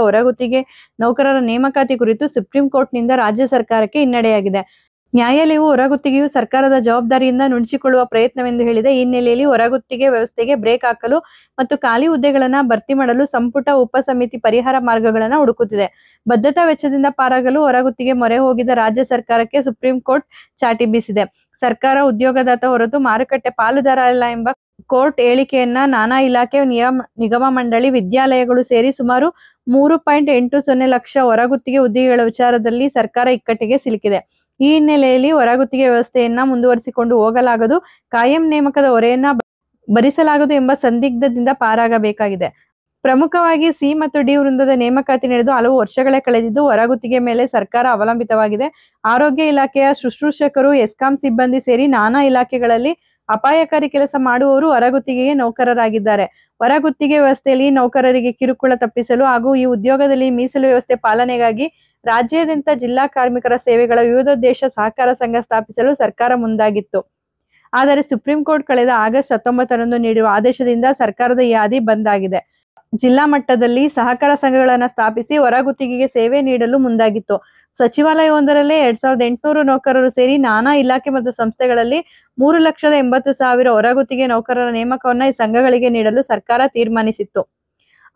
ಹೊರಗುತ್ತಿಗೆ ನೌಕರರ ನೇಮಕಾತಿ ಕುರಿತು ಸುಪ್ರೀಂ ಕೋರ್ಟ್ನಿಂದ ರಾಜ್ಯ ಸರ್ಕಾರಕ್ಕೆ ಹಿನ್ನಡೆಯಾಗಿದೆ. ನ್ಯಾಯಾಲಯವು ಹೊರಗುತ್ತಿಗೆಯು ಸರ್ಕಾರದ ಜವಾಬ್ದಾರಿಯಿಂದ ನುಣುಚಿಕೊಳ್ಳುವ ಪ್ರಯತ್ನವೆಂದು ಹೇಳಿದೆ. ಈ ಹಿನ್ನೆಲೆಯಲ್ಲಿ ಹೊರಗುತ್ತಿಗೆ ವ್ಯವಸ್ಥೆಗೆ ಬ್ರೇಕ್ ಹಾಕಲು ಮತ್ತು ಖಾಲಿ ಹುದ್ದೆಗಳನ್ನು ಭರ್ತಿ ಮಾಡಲು ಸಂಪುಟ ಉಪಸಮಿತಿ ಪರಿಹಾರ ಮಾರ್ಗಗಳನ್ನು ಹುಡುಕುತ್ತಿದೆ. ಬದ್ಧತಾ ವೆಚ್ಚದಿಂದ ಪಾರಾಗಲು ಹೊರಗುತ್ತಿಗೆ ಮೊರೆ ಹೋಗಿದ್ದ ರಾಜ್ಯ ಸರ್ಕಾರಕ್ಕೆ ಸುಪ್ರೀಂ ಕೋರ್ಟ್ ಚಾಟಿ ಬೀಸಿದೆ. ಸರ್ಕಾರ ಉದ್ಯೋಗದಾತ ಹೊರತು ಮಾರುಕಟ್ಟೆ ಪಾಲುದಾರ ಅಲ್ಲ ಎಂಬ ಕೋರ್ಟ್ ಹೇಳಿಕೆಯನ್ನ ನಾನಾ ಇಲಾಖೆ, ನಿಗಮ ಮಂಡಳಿ, ವಿದ್ಯಾಲಯಗಳು ಸೇರಿ ಸುಮಾರು 3.80 ಲಕ್ಷ ಹೊರಗುತ್ತಿಗೆ ಹುದ್ದೆಗಳ ವಿಚಾರದಲ್ಲಿ ಸರ್ಕಾರ ಇಕ್ಕಟ್ಟಿಗೆ ಸಿಲುಕಿದೆ. ಈ ಹಿನ್ನೆಲೆಯಲ್ಲಿ ಹೊರಗುತ್ತಿಗೆ ವ್ಯವಸ್ಥೆಯನ್ನ ಮುಂದುವರಿಸಿಕೊಂಡು ಹೋಗಲಾಗದು, ಕಾಯಂ ನೇಮಕದ ಹೊರೆಯನ್ನ ಭರಿಸಲಾಗದು ಎಂಬ ಸಂದಿಗ್ಧದಿಂದ ಪಾರಾಗಬೇಕಾಗಿದೆ. ಪ್ರಮುಖವಾಗಿ ಸಿ ಮತ್ತು ಡಿ ವೃಂದದ ನೇಮಕಾತಿ ನಡೆದು ಹಲವು ವರ್ಷಗಳೇ ಕಳೆದಿದ್ದು ಹೊರಗುತ್ತಿಗೆ ಮೇಲೆ ಸರ್ಕಾರ ಅವಲಂಬಿತವಾಗಿದೆ. ಆರೋಗ್ಯ ಇಲಾಖೆಯ ಶುಶ್ರೂಷಕರು, ಎಸ್ಕಾಂ ಸಿಬ್ಬಂದಿ ಸೇರಿ ನಾನಾ ಇಲಾಖೆಗಳಲ್ಲಿ ಅಪಾಯಕಾರಿ ಕೆಲಸ ಮಾಡುವವರು ಹೊರಗುತ್ತಿಗೆಗೆ ನೌಕರರಾಗಿದ್ದಾರೆ. ಹೊರಗುತ್ತಿಗೆ ವ್ಯವಸ್ಥೆಯಲ್ಲಿ ನೌಕರರಿಗೆ ಕಿರುಕುಳ ತಪ್ಪಿಸಲು ಹಾಗೂ ಈ ಉದ್ಯೋಗದಲ್ಲಿ ಮೀಸಲು ವ್ಯವಸ್ಥೆ ಪಾಲನೆಗಾಗಿ ರಾಜ್ಯಾದ್ಯಂತ ಜಿಲ್ಲಾ ಕಾರ್ಮಿಕರ ಸೇವೆಗಳ ವಿವಿಧೋದ್ದೇಶ ಸಹಕಾರ ಸಂಘ ಸ್ಥಾಪಿಸಲು ಸರ್ಕಾರ ಮುಂದಾಗಿತ್ತು. ಆದರೆ ಸುಪ್ರೀಂ ಕೋರ್ಟ್ ಕಳೆದ ಆಗಸ್ಟ್ 19ರಂದು ನೀಡಿರುವ ಆದೇಶದಿಂದ ಸರ್ಕಾರದ ಈ ಹಾದಿ ಬಂದ್ ಆಗಿದೆ. ಜಿಲ್ಲಾ ಮಟ್ಟದಲ್ಲಿ ಸಹಕಾರ ಸಂಘಗಳನ್ನು ಸ್ಥಾಪಿಸಿ ಹೊರಗುತ್ತಿಗೆಗೆ ಸೇವೆ ನೀಡಲು ಮುಂದಾಗಿತ್ತು. ಸಚಿವಾಲಯವೊಂದರಲ್ಲೇ 2800 ನೌಕರರು ಸೇರಿ ನಾನಾ ಇಲಾಖೆ ಮತ್ತು ಸಂಸ್ಥೆಗಳಲ್ಲಿ 3,80,000 ಹೊರಗುತ್ತಿಗೆ ನೌಕರರ ನೇಮಕವನ್ನ ಈ ಸಂಘಗಳಿಗೆ ನೀಡಲು ಸರ್ಕಾರ ತೀರ್ಮಾನಿಸಿತ್ತು.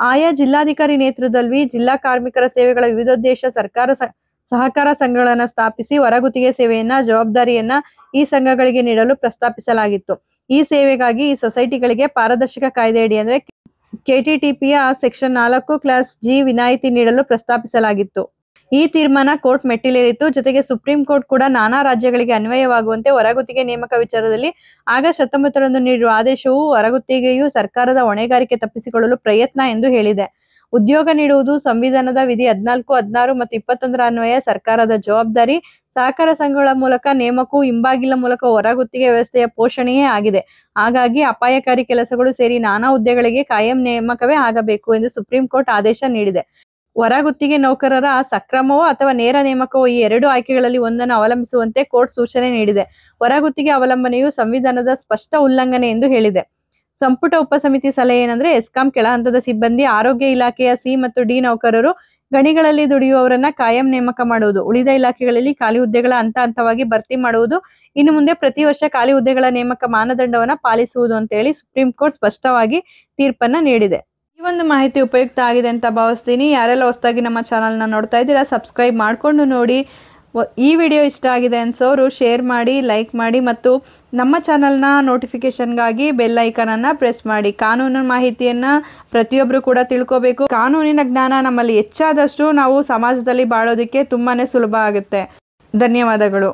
ಆಯಾ ಜಿಲ್ಲಾಧಿಕಾರಿ ನೇತೃತ್ವದಲ್ಲಿ ಜಿಲ್ಲಾ ಕಾರ್ಮಿಕರ ಸೇವೆಗಳ ವಿವಿಧೋದ್ದೇಶ ಸಹಕಾರ ಸಂಘಗಳನ್ನು ಸ್ಥಾಪಿಸಿ ಹೊರಗುತ್ತಿಗೆ ಸೇವೆಯನ್ನ ಜವಾಬ್ದಾರಿಯನ್ನ ಈ ಸಂಘಗಳಿಗೆ ನೀಡಲು ಪ್ರಸ್ತಾಪಿಸಲಾಗಿತ್ತು. ಈ ಸೇವೆಗಾಗಿ ಈ ಸೊಸೈಟಿಗಳಿಗೆ ಪಾರದರ್ಶಕ ಕಾಯ್ದೆಯಡಿ ಅಂದ್ರೆ ಕೆಟಿಟಿಪಿಯ ಸೆಕ್ಷನ್ 4 ಕ್ಲಾಸ್ ಜಿ ವಿನಾಯಿತಿ ನೀಡಲು ಪ್ರಸ್ತಾಪಿಸಲಾಗಿತ್ತು. ಈ ತೀರ್ಮಾನ ಕೋರ್ಟ್ ಮೆಟ್ಟಿಲೇರಿತು. ಜೊತೆಗೆ ಸುಪ್ರೀಂ ಕೋರ್ಟ್ ಕೂಡ ನಾನಾ ರಾಜ್ಯಗಳಿಗೆ ಅನ್ವಯವಾಗುವಂತೆ ಹೊರಗುತ್ತಿಗೆ ನೇಮಕ ವಿಚಾರದಲ್ಲಿ ಆಗಸ್ಟ್ 19ರಂದು ನೀಡಿರುವ ಆದೇಶವು ಹೊರಗುತ್ತಿಗೆಯು ಸರ್ಕಾರದ ಹೊಣೆಗಾರಿಕೆ ತಪ್ಪಿಸಿಕೊಳ್ಳಲು ಪ್ರಯತ್ನ ಎಂದು ಹೇಳಿದೆ. ಉದ್ಯೋಗ ನೀಡುವುದು ಸಂವಿಧಾನದ ವಿಧಿ 14, 16 ಮತ್ತು 21ರ ಅನ್ವಯ ಸರ್ಕಾರದ ಜವಾಬ್ದಾರಿ. ಸಹಕಾರ ಸಂಘಗಳ ಮೂಲಕ ನೇಮಕವು ಹಿಂಬಾಗಿಲ ಮೂಲಕ ಹೊರಗುತ್ತಿಗೆ ವ್ಯವಸ್ಥೆಯ ಪೋಷಣೆಯೇ ಆಗಿದೆ. ಹಾಗಾಗಿ ಅಪಾಯಕಾರಿ ಕೆಲಸಗಳು ಸೇರಿ ನಾನಾ ಹುದ್ದೆಗಳಿಗೆ ಕಾಯಂ ನೇಮಕವೇ ಆಗಬೇಕು ಎಂದು ಸುಪ್ರೀಂ ಕೋರ್ಟ್ ಆದೇಶ ನೀಡಿದೆ. ಹೊರಗುತ್ತಿಗೆ ನೌಕರರ ಸಕ್ರಮವೋ ಅಥವಾ ನೇರ ನೇಮಕವೋ ಈ ಎರಡು ಆಯ್ಕೆಗಳಲ್ಲಿ ಒಂದನ್ನು ಅವಲಂಬಿಸುವಂತೆ ಕೋರ್ಟ್ ಸೂಚನೆ ನೀಡಿದೆ. ಹೊರಗುತ್ತಿಗೆ ಅವಲಂಬನೆಯು ಸಂವಿಧಾನದ ಸ್ಪಷ್ಟ ಉಲ್ಲಂಘನೆ ಎಂದು ಹೇಳಿದೆ. ಸಂಪುಟ ಉಪಸಮಿತಿ ಸಲಹೆ ಏನಂದ್ರೆ ಎಸ್ಕಾಂ ಕೆಳ ಹಂತದ ಸಿಬ್ಬಂದಿ, ಆರೋಗ್ಯ ಇಲಾಖೆಯ ಸಿ ಮತ್ತು ಡಿ ನೌಕರರು, ಗಣಿಗಳಲ್ಲಿ ದುಡಿಯುವವರನ್ನ ಕಾಯಂ ನೇಮಕ ಮಾಡುವುದು, ಉಳಿದ ಇಲಾಖೆಗಳಲ್ಲಿ ಖಾಲಿ ಹುದ್ದೆಗಳ ಹಂತ ಹಂತವಾಗಿ ಭರ್ತಿ ಮಾಡುವುದು, ಇನ್ನು ಮುಂದೆ ಪ್ರತಿ ವರ್ಷ ಖಾಲಿ ಹುದ್ದೆಗಳ ನೇಮಕ ಮಾನದಂಡವನ್ನ ಪಾಲಿಸುವುದು ಅಂತ ಹೇಳಿ ಸುಪ್ರೀಂ ಕೋರ್ಟ್ ಸ್ಪಷ್ಟವಾಗಿ ತೀರ್ಪನ್ನ ನೀಡಿದೆ. ಈ ಒಂದು ಮಾಹಿತಿ ಉಪಯುಕ್ತ ಆಗಿದೆ ಅಂತ ಭಾವಿಸ್ತೀನಿ. ಯಾರೆಲ್ಲ ಹೊಸದಾಗಿ ನಮ್ಮ ಚಾನಲ್ನ ನೋಡ್ತಾ ಇದ್ದೀರಾ ಸಬ್ಸ್ಕ್ರೈಬ್ ಮಾಡಿಕೊಂಡು ನೋಡಿ. ಈ ವಿಡಿಯೋ ಇಷ್ಟ ಆಗಿದೆ ಅನ್ಸೋರು ಶೇರ್ ಮಾಡಿ, ಲೈಕ್ ಮಾಡಿ ಮತ್ತು ನಮ್ಮ ಚಾನಲ್ನ ನೋಟಿಫಿಕೇಶನ್ಗಾಗಿ ಬೆಲ್ ಐಕಾನನ್ನು ಪ್ರೆಸ್ ಮಾಡಿ. ಕಾನೂನು ಮಾಹಿತಿಯನ್ನು ಪ್ರತಿಯೊಬ್ಬರು ಕೂಡ ತಿಳ್ಕೋಬೇಕು. ಕಾನೂನಿನ ಜ್ಞಾನ ನಮ್ಮಲ್ಲಿ ಹೆಚ್ಚಾದಷ್ಟು ನಾವು ಸಮಾಜದಲ್ಲಿ ಬಾಳೋದಕ್ಕೆ ತುಂಬಾ ಸುಲಭ ಆಗುತ್ತೆ. ಧನ್ಯವಾದಗಳು.